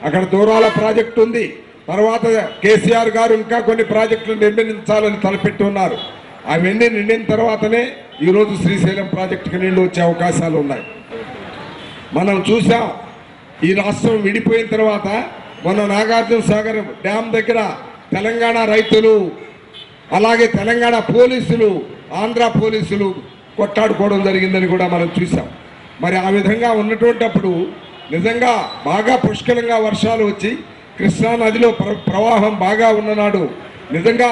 అక్కడ దూరాల ప్రాజెక్టు ఉంది. తర్వాత కేసీఆర్ గారు ఇంకా కొన్ని ప్రాజెక్టులు నిర్మించాలని తలపెట్టి ఉన్నారు. అవన్నీ నిండిన తర్వాతనే ఈరోజు శ్రీశైలం ప్రాజెక్టుకి నీళ్లు వచ్చే అవకాశాలు ఉన్నాయి. మనం చూసాం ఈ రాష్ట్రం విడిపోయిన తర్వాత మొన్న నాగార్జున సాగర్ డ్యామ్ దగ్గర తెలంగాణ రైతులు అలాగే తెలంగాణ పోలీసులు ఆంధ్ర పోలీసులు కొట్టాడుకోవడం జరిగిందని కూడా మనం చూసాం. మరి ఆ విధంగా ఉన్నటువంటిప్పుడు నిజంగా బాగా పుష్కలంగా వర్షాలు వచ్చి కృష్ణా నదిలో ప్రవాహం బాగా ఉన్ననాడు నిజంగా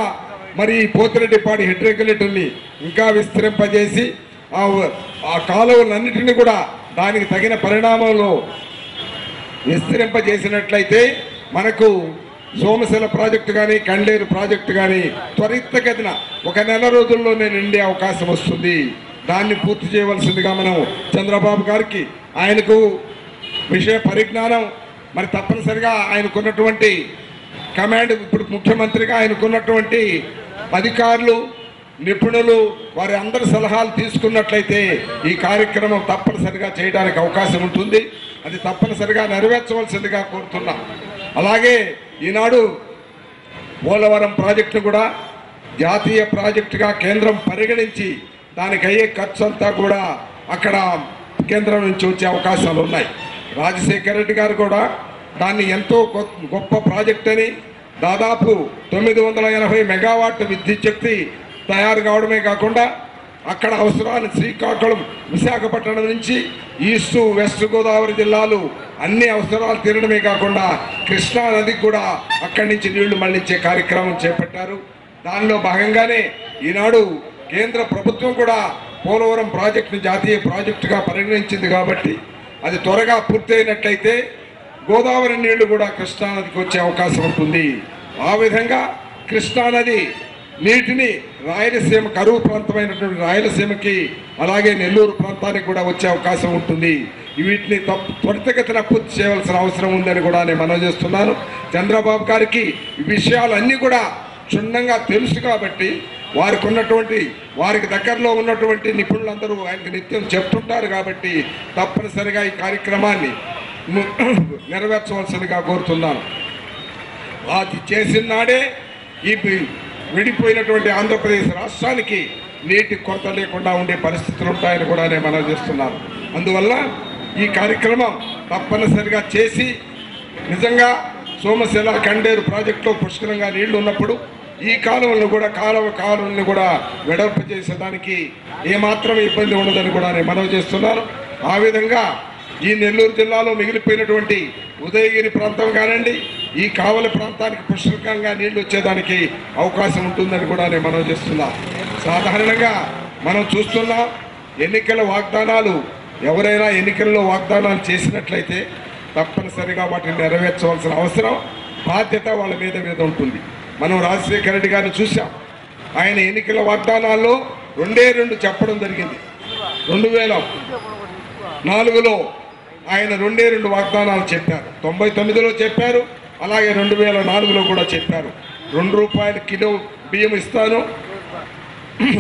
మరి పోతిరెడ్డిపాడి హెడ్ రెగ్యులేటర్ని ఇంకా విస్తరింపజేసి ఆ కాలువలన్నిటిని కూడా దానికి తగిన పరిణామంలో విస్తరింపజేసినట్లయితే మనకు సోమశిల ప్రాజెక్టు కానీ కండేరు ప్రాజెక్టు కానీ త్వరితగతిన 1 నెల రోజుల్లోనే నిండే అవకాశం వస్తుంది. దాన్ని పూర్తి చేయవలసిందిగా మనం చంద్రబాబు గారికి ఆయనకు విషయ పరిజ్ఞానం మరి తప్పనిసరిగా ఆయనకున్నటువంటి కమాండ్ ఇప్పుడు ముఖ్యమంత్రిగా ఆయనకున్నటువంటి అధికారులు నిపుణులు వారి అందరి సలహాలు తీసుకున్నట్లయితే ఈ కార్యక్రమం తప్పనిసరిగా చేయడానికి అవకాశం ఉంటుంది. అది తప్పనిసరిగా నెరవేర్చవలసిందిగా కోరుతున్నాం. అలాగే ఈనాడు పోలవరం ప్రాజెక్టు కూడా జాతీయ ప్రాజెక్టుగా కేంద్రం పరిగణించి దానికి అయ్యే ఖర్చు అంతా కూడా అక్కడ కేంద్రం నుంచి వచ్చే అవకాశాలు ఉన్నాయి. రాజశేఖర రెడ్డి గారు కూడా దాన్ని ఎంతో గొప్ప ప్రాజెక్ట్ అని దాదాపు 980 మెగావాట్ విద్యుత్ శక్తి తయారు కావడమే కాకుండా అక్కడ అవసరాన్ని శ్రీకాకుళం విశాఖపట్నం నుంచి ఈస్ట్ వెస్ట్ గోదావరి జిల్లాలు అన్ని అవసరాలు తీరడమే కాకుండా కృష్ణా నదికి కూడా అక్కడి నుంచి నీళ్లు మళ్లించే కార్యక్రమం చేపట్టారు. దానిలో భాగంగానే ఈనాడు కేంద్ర ప్రభుత్వం కూడా పోలవరం ప్రాజెక్టును జాతీయ ప్రాజెక్టుగా పరిగణించింది. కాబట్టి అది త్వరగా పూర్తయినట్లయితే గోదావరి నీళ్లు కూడా కృష్ణానదికి వచ్చే అవకాశం ఉంటుంది. ఆ విధంగా కృష్ణానది నీటిని రాయలసీమ కరువు ప్రాంతమైనటువంటి రాయలసీమకి అలాగే నెల్లూరు ప్రాంతానికి కూడా వచ్చే అవకాశం ఉంటుంది. వీటిని త్వరితగతిన పూర్తి చేయవలసిన అవసరం ఉందని కూడా నేను మనవి చేస్తున్నాను. చంద్రబాబు గారికి ఈ విషయాలన్నీ కూడా క్షుణ్ణంగా తెలుసు కాబట్టి వారికి దగ్గరలో ఉన్నటువంటి నిపుణులందరూ ఆయనకు నిత్యం చెప్తుంటారు. కాబట్టి తప్పనిసరిగా ఈ కార్యక్రమాన్ని నెరవేర్చవలసిందిగా కోరుతున్నాను. అది చేసిన నాడే ఈ విడిపోయినటువంటి ఆంధ్రప్రదేశ్ రాష్ట్రానికి నీటి కొరత లేకుండా ఉండే పరిస్థితులు ఉంటాయని కూడా నేను మనవి చేస్తున్నాను. అందువల్ల ఈ కార్యక్రమం తప్పనిసరిగా చేసి నిజంగా సోమశిల కండేరు ప్రాజెక్టులో పుష్కలంగా నీళ్లు ఉన్నప్పుడు ఈ కాలువలను కూడా కాలువలను కూడా వెడల్పు చేసేదానికి ఏమాత్రం ఇబ్బంది ఉండదని కూడా నేను మనవి చేస్తున్నాను. ఆ విధంగా ఈ నెల్లూరు జిల్లాలో మిగిలిపోయినటువంటి ఉదయగిరి ప్రాంతం కానివ్వండి ఈ కావలి ప్రాంతానికి పుష్కలంగా నీళ్లు వచ్చేదానికి అవకాశం ఉంటుందని కూడా నేను మనవి చేస్తున్నా. సాధారణంగా మనం చూస్తున్నాం ఎన్నికల వాగ్దానాలు ఎవరైనా ఎన్నికల్లో వాగ్దానాలు చేసినట్లయితే తప్పనిసరిగా వాటిని నెరవేర్చవలసిన అవసరం బాధ్యత వాళ్ళ మీద ఉంటుంది. మనం రాజశేఖర రెడ్డి గారిని చూసాం. ఆయన ఎన్నికల వాగ్దానాల్లో 2 చెప్పడం జరిగింది. 2004లో ఆయన 2 వాగ్దానాలు చెప్పారు. 99లో చెప్పారు, అలాగే 2004లో కూడా చెప్పారు. ₹2 కిలో బియ్యం ఇస్తాను,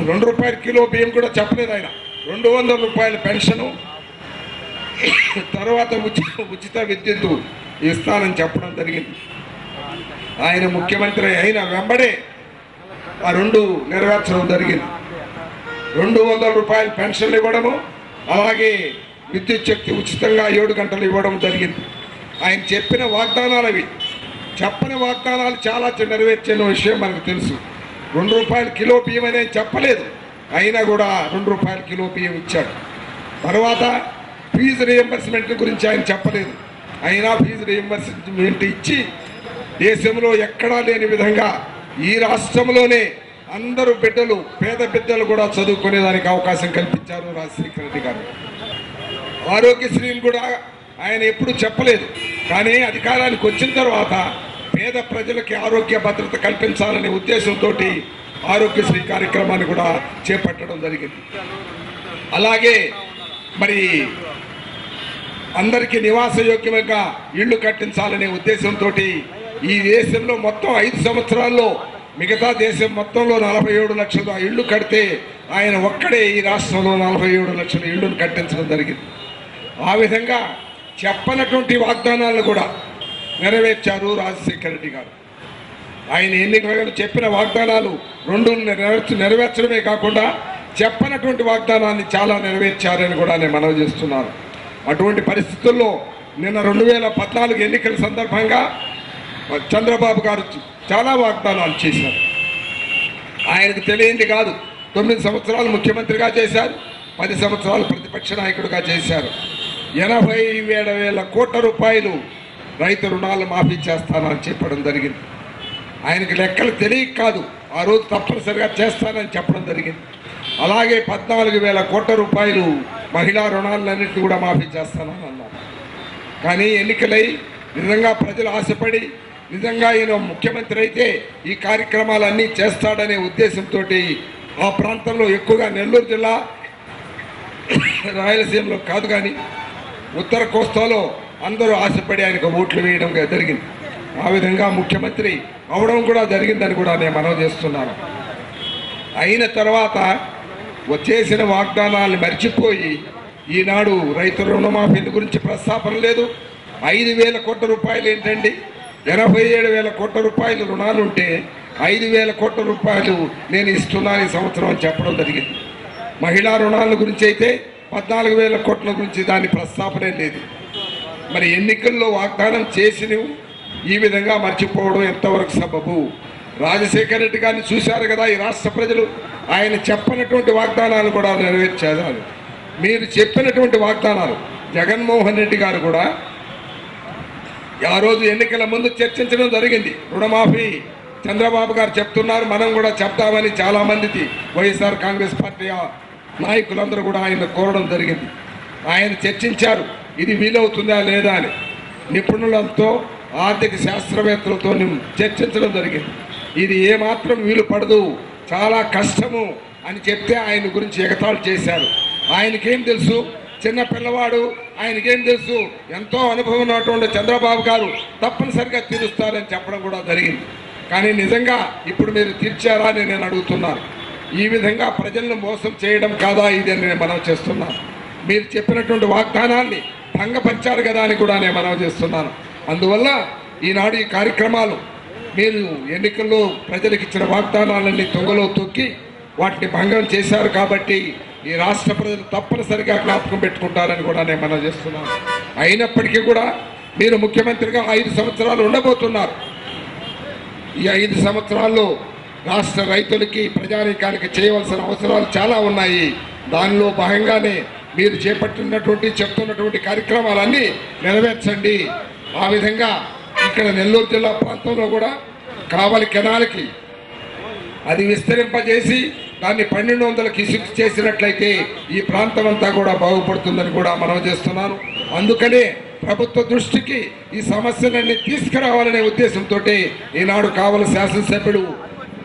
₹2 కిలో బియ్యం కూడా చెప్పలేదు ఆయన. ₹200 పెన్షను, తర్వాత ఉచిత విద్యుత్తు ఇస్తానని చెప్పడం జరిగింది. ఆయన ముఖ్యమంత్రి అయిన వెంబడే ఆ 2 నెరవేర్చడం జరిగింది. ₹200 పెన్షన్లు ఇవ్వడము, అలాగే విద్యుత్ శక్తి ఉచితంగా 7 గంటలు ఇవ్వడం జరిగింది. ఆయన చెప్పిన వాగ్దానాలు అవి. చెప్పని వాగ్దానాలు చాలా నెరవేర్చిన విషయం మనకు తెలుసు. ₹2 కిలో బియ్యం అనేది చెప్పలేదు, అయినా కూడా ₹2 కిలో బియ్యం ఇచ్చాడు. తర్వాత ఫీజు రియంబర్స్మెంట్ గురించి ఆయన చెప్పలేదు, అయినా ఫీజు రియంబర్స్మెంట్ ఇచ్చి దేశంలో ఎక్కడా లేని విధంగా ఈ రాష్ట్రంలోనే అందరూ బిడ్డలు పేద బిడ్డలు కూడా చదువుకునేదానికి అవకాశం కల్పించారు రాజశేఖర రెడ్డి గారు. ఆరోగ్యశ్రీని కూడా ఆయన ఎప్పుడు చెప్పలేదు, కానీ అధికారానికి వచ్చిన తర్వాత పేద ప్రజలకి ఆరోగ్య భద్రత కల్పించాలనే ఉద్దేశంతో ఆరోగ్యశ్రీ కార్యక్రమాన్ని కూడా చేపట్టడం జరిగింది. అలాగే మరి అందరికీ నివాసయోగ్యంగా ఇళ్లు కట్టించాలనే ఉద్దేశంతో ఈ దేశంలో మొత్తం 5 సంవత్సరాల్లో మిగతా దేశం మొత్తంలో 47 లక్షల ఇళ్లు కడితే ఆయన ఒక్కడే ఈ రాష్ట్రంలో 47 లక్షల ఇళ్లను కట్టించడం జరిగింది. ఆ విధంగా చెప్పనటువంటి వాగ్దానాలను కూడా నెరవేర్చారు రాజశేఖర రెడ్డి గారు. ఆయన ఎన్నికలలో చెప్పిన వాగ్దానాలు రెండు నెరవేర్చడమే కాకుండా చెప్పనటువంటి వాగ్దానాన్ని చాలా నెరవేర్చారని కూడా నేను మనవి చేస్తున్నాను. అటువంటి పరిస్థితుల్లో నిన్న 2014 ఎన్నికల సందర్భంగా చంద్రబాబు గారు చాలా వాగ్దానాలు చేశారు. ఆయనకు తెలియంది కాదు. 9 సంవత్సరాలు ముఖ్యమంత్రిగా చేశారు, 10 సంవత్సరాలు ప్రతిపక్ష నాయకుడిగా చేశారు. 87,000 కోట్ల రూపాయలు రైతు రుణాలు మాఫీ చేస్తానని చెప్పడం జరిగింది. ఆయనకి లెక్కలు తెలియక కాదు, ఆ రోజు తప్పనిసరిగా చేస్తానని చెప్పడం జరిగింది. అలాగే 14,000 కోట్ల రూపాయలు మహిళా రుణాలన్నింటినీ కూడా మాఫీ చేస్తానని అన్నారు. కానీ ఎన్నికలై నిజంగా ప్రజలు ఆశపడి నిజంగా ఈయన ముఖ్యమంత్రి అయితే ఈ కార్యక్రమాలన్నీ చేస్తాడనే ఉద్దేశంతో ఆ ప్రాంతంలో ఎక్కువగా నెల్లూరు జిల్లా, రాయలసీమలో కాదు కానీ ఉత్తర కోస్తాలో అందరూ ఆశపడి ఆయనకు ఓట్లు వేయడం జరిగింది. ఆ విధంగా ముఖ్యమంత్రి అవడం కూడా జరిగిందని కూడా నేను మనవి చేస్తున్నాను. అయిన తర్వాత చేసిన వాగ్దానాలను మర్చిపోయి ఈనాడు రైతు రుణమాఫీ గురించి ప్రస్తాపన లేదు. 5,000 కోట్ల రూపాయలు ఏంటండి? 87,000 కోట్ల రూపాయలు రుణాలు ఉంటే 5,000 కోట్ల రూపాయలు నేను ఇస్తున్నాను ఈ సంవత్సరం అని చెప్పడం జరిగింది. మహిళా రుణాల గురించి అయితే 14,000 కోట్ల గురించి దాని ప్రస్తాపనే లేదు. మరి ఎన్నికల్లో వాగ్దానం చేసినవి ఈ విధంగా మర్చిపోవడం ఎంతవరకు సబబు? రాజశేఖర రెడ్డి గారిని చూశారు కదా ఈ రాష్ట్ర ప్రజలు. ఆయన చెప్పనటువంటి వాగ్దానాలు కూడా నెరవేర్చారు. మీరు చెప్పినటువంటి వాగ్దానాలు జగన్మోహన్ రెడ్డి గారు కూడా ఆ రోజు ఎన్నికల ముందు చర్చించడం జరిగింది. రుణమాఫీ చంద్రబాబు గారు చెప్తున్నారు, మనం కూడా చెప్తామని చాలామందికి వైఎస్ఆర్ కాంగ్రెస్ పార్టీ నాయకులందరూ కూడా ఆయన కోరడం జరిగింది. ఆయన చర్చించారు ఇది వీలవుతుందా లేదా అని. నిపుణులతో ఆర్థిక శాస్త్రవేత్తలతో చర్చించడం జరిగింది. ఇది ఏమాత్రం వీలు పడదు, చాలా కష్టము అని చెప్తే ఆయన గురించి ఎగతాళి చేశారు. ఆయనకేం తెలుసు, చిన్న పిల్లవాడు, ఆయనకేం తెలుసు, ఎంతో అనుభవం ఉన్నటువంటి చంద్రబాబు గారు తప్పనిసరిగా తీరుస్తారని చెప్పడం కూడా జరిగింది. కానీ నిజంగా ఇప్పుడు మీరు తీర్చారా అని నేను అడుగుతున్నాను. ఈ విధంగా ప్రజలను మోసం చేయడం కాదా ఇది అని నేను మనవి చేస్తున్నాను. మీరు చెప్పినటువంటి వాగ్దానాన్ని భంగపరిచారు కదా అని కూడా నేను మనవి చేస్తున్నాను. అందువల్ల ఈనాడు ఈ కార్యక్రమాలు మీరు ఎన్నికల్లో ప్రజలకు ఇచ్చిన వాగ్దానాలన్నీ తొంగలో తొక్కి వాటిని భంగం చేశారు కాబట్టి ఈ రాష్ట్ర ప్రజలు తప్పనిసరిగా జ్ఞాపకం పెట్టుకుంటారని కూడా నేను మనవి చేస్తున్నాను. అయినప్పటికీ కూడా మీరు ముఖ్యమంత్రిగా 5 సంవత్సరాలు ఉండబోతున్నారు. ఈ 5 సంవత్సరాల్లో రాష్ట్ర రైతులకి, ప్రజానీకానికి చేయవలసిన అవసరాలు చాలా ఉన్నాయి. దానిలో భాగంగానే మీరు చెప్తున్నటువంటి కార్యక్రమాలన్నీ నెరవేర్చండి. ఆ విధంగా ఇక్కడ నెల్లూరు జిల్లా ప్రాంతంలో కూడా కావలి కెనాల్కి అది విస్తరింపజేసి దాన్ని 1200 ఇసుకు చేసినట్లయితే ఈ ప్రాంతం అంతా కూడా బాగుపడుతుందని కూడా మనవి చేస్తున్నాను. అందుకనే ప్రభుత్వ దృష్టికి ఈ సమస్యలన్నీ తీసుకురావాలనే ఉద్దేశంతో ఈనాడు కావలి శాసనసభ్యుడు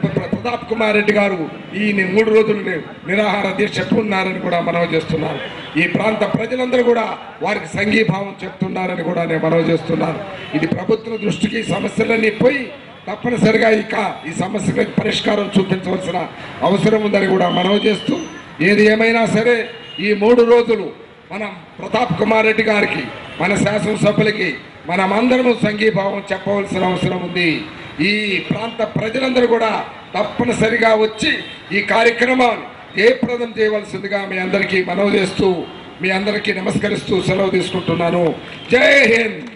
ప్రతాప్ కుమార్ రెడ్డి గారు ఈ 3 రోజులు నిరాహార దీక్ష ఉన్నారని కూడా మనవి చేస్తున్నాను. ఈ ప్రాంత ప్రజలందరూ కూడా వారికి సంఘీభావం చెప్తున్నారని కూడా నేను మనవి చేస్తున్నాను. ఇది ప్రభుత్వ దృష్టికి సమస్యలన్నీ పోయి తప్పనిసరిగా ఈ సమస్యలకు పరిష్కారం చూపించవలసిన అవసరం ఉందని కూడా మనవి చేస్తూ, ఏది ఏమైనా సరే ఈ 3 రోజులు మనం ప్రతాప్ కుమార్ రెడ్డి గారికి, మన శాసనసభ్యులకి మనమందరము సంఘీభావం చెప్పవలసిన అవసరం ఉంది. ఈ ప్రాంత ప్రజలందరూ కూడా తప్పనిసరిగా వచ్చి ఈ కార్యక్రమాన్ని జయప్రదం చేయవలసిందిగా మీ అందరికీ మనవి చేస్తూ, మీ అందరికీ నమస్కరిస్తూ సెలవు తీసుకుంటున్నాను. జై హింద్.